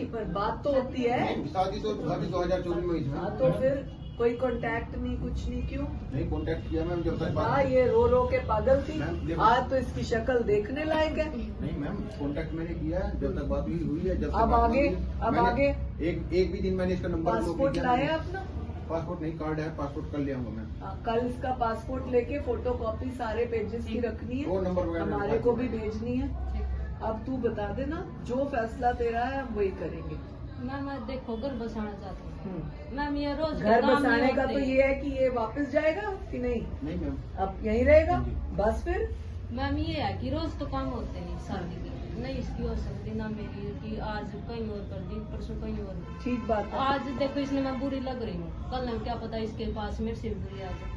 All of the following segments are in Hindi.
नहीं, पर बात तो होती है। शादी तो 2024 में हुई थी मैम। हाँ, तो फिर कोई कांटेक्ट नहीं, कुछ नहीं, क्यों? नहीं कांटेक्ट किया मैम, जब तक हाँ, ये रो रो के पागल थी। मैम, आज तो इसकी शक्ल देखने लायक है। नहीं मैम, कांटेक्ट मैंने किया है, जब तक बात हुई है। जब तक अब बात आगे, हुई है, अब मैंने आगे एक भी दिन मैंने इसका नंबर ब्लॉक पासपोर्ट किया लाया नहीं। अपना? पासपोर्ट नहीं, कार्ड है, पासपोर्ट कर लिया हूँ मैं। कल इसका पासपोर्ट लेके फोटोकॉपी सारे पेजेस की रखनी है, वो नंबर वगैरह हमारे को भी भेजनी है। अब तू बता देना, जो फैसला तेरा है हम वही करेंगे। मैम देखो घर बसाना चाहती हूँ मैम, ये रोज घर बसाने का तो ये है कि ये वापस जाएगा कि नहीं? नहीं मैम, अब यहीं रहेगा बस। फिर मैम ये है कि रोज तो काम होते नहीं, शादी की नहीं इसकी हो सकती ना मेरी, कि आज कहीं और कर दी, परसों कहीं और। ठीक बात है। आज देखो इसने मैं बुरी लग रही हूँ, कल ना क्या पता इसके पास मेरे से बुरी आ जाए,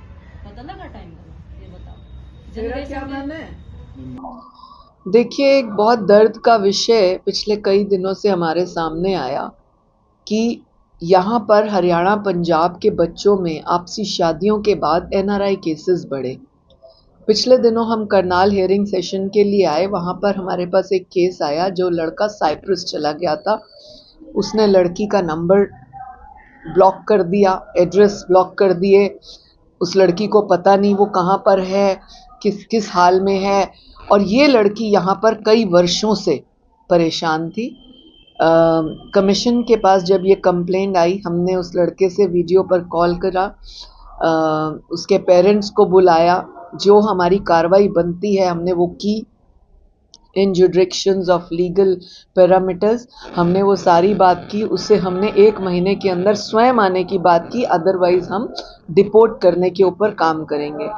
पता लगा टाइम का? ये बताओ तेरा क्या मन है? देखिए, एक बहुत दर्द का विषय पिछले कई दिनों से हमारे सामने आया कि यहाँ पर हरियाणा पंजाब के बच्चों में आपसी शादियों के बाद एनआरआई केसेस बढ़े। पिछले दिनों हम करनाल हियरिंग सेशन के लिए आए, वहाँ पर हमारे पास एक केस आया। जो लड़का साइप्रस चला गया था, उसने लड़की का नंबर ब्लॉक कर दिया, एड्रेस ब्लॉक कर दिए। उस लड़की को पता नहीं वो कहाँ पर है, किस किस हाल में है, और ये लड़की यहाँ पर कई वर्षों से परेशान थी। कमीशन के पास जब ये कंप्लेंट आई, हमने उस लड़के से वीडियो पर कॉल करा, उसके पेरेंट्स को बुलाया, जो हमारी कार्रवाई बनती है हमने वो की। इन जुडिक्शंस ऑफ लीगल पैरामीटर्स हमने वो सारी बात की। उससे हमने 1 महीने के अंदर स्वयं आने की बात की, अदरवाइज हम डिपोर्ट करने के ऊपर काम करेंगे।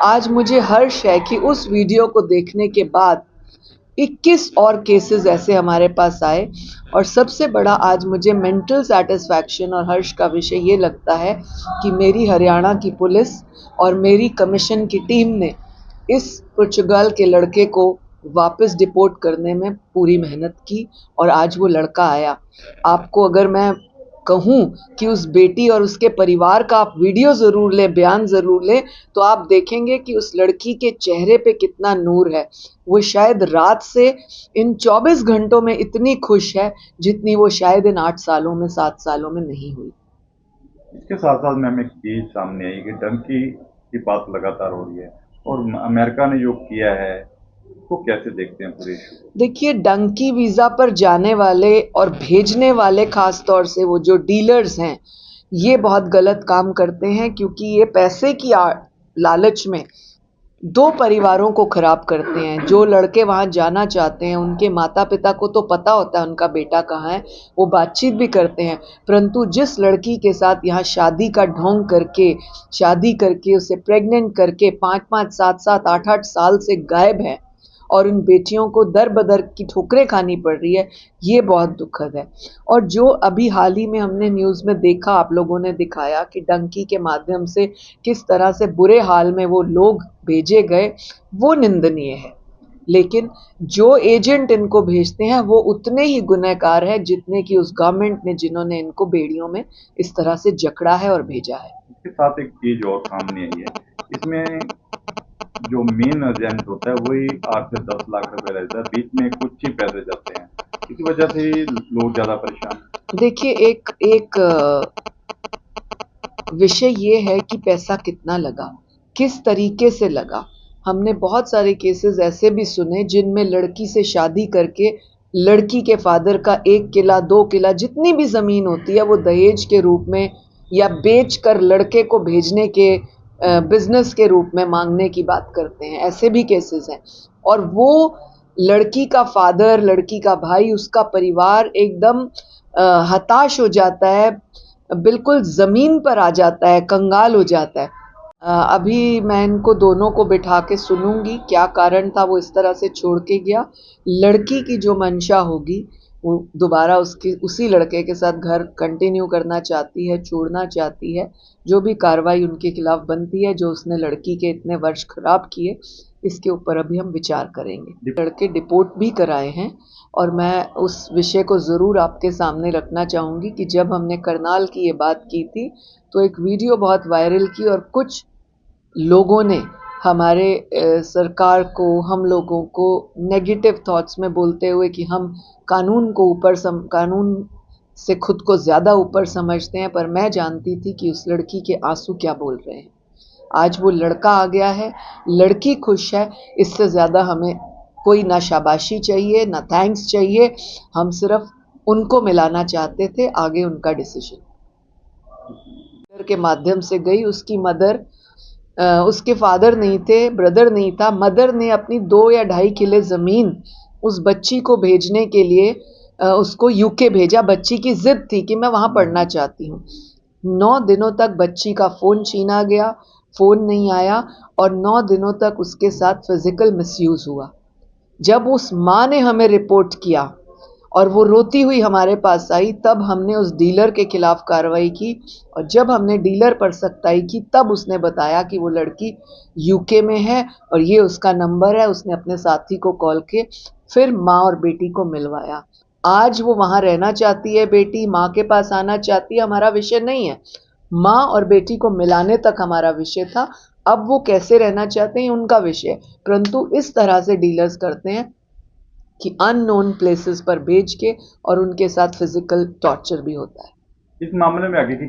आज मुझे हर्ष है कि उस वीडियो को देखने के बाद 21 और केसेस ऐसे हमारे पास आए, और सबसे बड़ा आज मुझे मेंटल सेटिस्फैक्शन और हर्ष का विषय ये लगता है कि मेरी हरियाणा की पुलिस और मेरी कमीशन की टीम ने इस पुर्तगाल के लड़के को वापस डिपोर्ट करने में पूरी मेहनत की, और आज वो लड़का आया। आपको अगर मैं कहूँ कि उस बेटी और उसके परिवार का आप वीडियो ज़रूर लें, बयान ज़रूर लें, तो आप देखेंगे कि उस लड़की के चेहरे पे कितना नूर है। वो शायद रात से इन 24 घंटों में इतनी खुश है जितनी वो शायद इन 8 सालों में, 7 सालों में नहीं हुई। इसके साथ साथ मैम एक चीज सामने आई कि डंकी की बात लगातार हो रही है, और अमेरिका ने जो किया है तो कैसे देखते हैं पूरे इशू को? देखिए, डंकी वीज़ा पर जाने वाले और भेजने वाले, ख़ास तौर से वो जो डीलर्स हैं, ये बहुत गलत काम करते हैं, क्योंकि ये पैसे की लालच में 2 परिवारों को ख़राब करते हैं। जो लड़के वहाँ जाना चाहते हैं, उनके माता पिता को तो पता होता है उनका बेटा कहाँ है, वो बातचीत भी करते हैं, परंतु जिस लड़की के साथ यहाँ शादी का ढोंग करके, शादी करके उसे प्रेग्नेंट करके 5-5, 7-7, 8-8 साल से गायब है और उन बेटियों को दर बदर की ठोकरें खानी पड़ रही है, ये बहुत दुखद है। और जो अभी हाल ही में हमने न्यूज़ में देखा, आप लोगों ने दिखाया कि डंकी के माध्यम से किस तरह से बुरे हाल में वो लोग भेजे गए, वो निंदनीय है। लेकिन जो एजेंट इनको भेजते हैं वो उतने ही गुनहगार है जितने कि उस गवर्नमेंट ने, जिन्होंने इनको बेड़ियों में इस तरह से जकड़ा है और भेजा है। इसके साथ एक चीज और सामने आई है, इसमें जो मेन एजेंट होता है वही 8 से 10 लाख रुपए रहता है, बीच में कुछ ही पैसे जाते हैं, इस वजह से लोग ज्यादा परेशान। देखिए, एक विषय ये है कि पैसा कितना लगा, किस तरीके से लगा। हमने बहुत सारे केसेस ऐसे भी सुने जिनमें लड़की से शादी करके लड़की के फादर का 1 किला 2 किला जितनी भी ज़मीन होती है वो दहेज के रूप में या बेच कर लड़के को भेजने के बिजनेस के रूप में मांगने की बात करते हैं। ऐसे भी केसेस हैं, और वो लड़की का फादर, लड़की का भाई, उसका परिवार एकदम हताश हो जाता है, बिल्कुल ज़मीन पर आ जाता है, कंगाल हो जाता है। अभी मैं इनको दोनों को बिठा के सुनूंगी क्या कारण था वो इस तरह से छोड़ के गया। लड़की की जो मंशा होगी वो दोबारा उसी लड़के के साथ घर कंटिन्यू करना चाहती है, छोड़ना चाहती है। जो भी कार्रवाई उनके खिलाफ बनती है, जो उसने लड़की के इतने वर्ष खराब किए, इसके ऊपर अभी हम विचार करेंगे। लड़के डिपोर्ट भी कराए हैं, और मैं उस विषय को ज़रूर आपके सामने रखना चाहूँगी कि जब हमने करनाल की ये बात की थी तो एक वीडियो बहुत वायरल की, और कुछ लोगों ने हमारे सरकार को, हम लोगों को नेगेटिव थॉट्स में बोलते हुए कि हम कानून को ऊपर कानून से खुद को ज़्यादा ऊपर समझते हैं, पर मैं जानती थी कि उस लड़की के आंसू क्या बोल रहे हैं। आज वो लड़का आ गया है, लड़की खुश है, इससे ज़्यादा हमें कोई ना शाबाशी चाहिए ना थैंक्स चाहिए। हम सिर्फ उनको मिलाना चाहते थे, आगे उनका डिसीजन के माध्यम से गई। उसकी मदर, उसके फादर नहीं थे, ब्रदर नहीं था, मदर ने अपनी 2 या 2.5 किले ज़मीन उस बच्ची को भेजने के लिए उसको यूके भेजा। बच्ची की ज़िद थी कि मैं वहाँ पढ़ना चाहती हूँ। 9 दिनों तक बच्ची का फ़ोन छीना गया, फ़ोन नहीं आया और 9 दिनों तक उसके साथ फिज़िकल मिसयूज़ हुआ। जब उस माँ ने हमें रिपोर्ट किया और वो रोती हुई हमारे पास आई, तब हमने उस डीलर के खिलाफ कार्रवाई की। और जब हमने डीलर पर सख्ताई की, तब उसने बताया कि वो लड़की यूके में है और ये उसका नंबर है। उसने अपने साथी को कॉल के फिर माँ और बेटी को मिलवाया। आज वो वहाँ रहना चाहती है, बेटी माँ के पास आना चाहती है, हमारा विषय नहीं है। माँ और बेटी को मिलाने तक हमारा विषय था। अब वो कैसे रहना चाहते हैं उनका विषय, परंतु इस तरह से डीलर्स करते हैं कि अननोन प्लेसेस पर भेज के, और उनके साथ फिजिकल टॉर्चर भी होता है। इस मामले में आगे की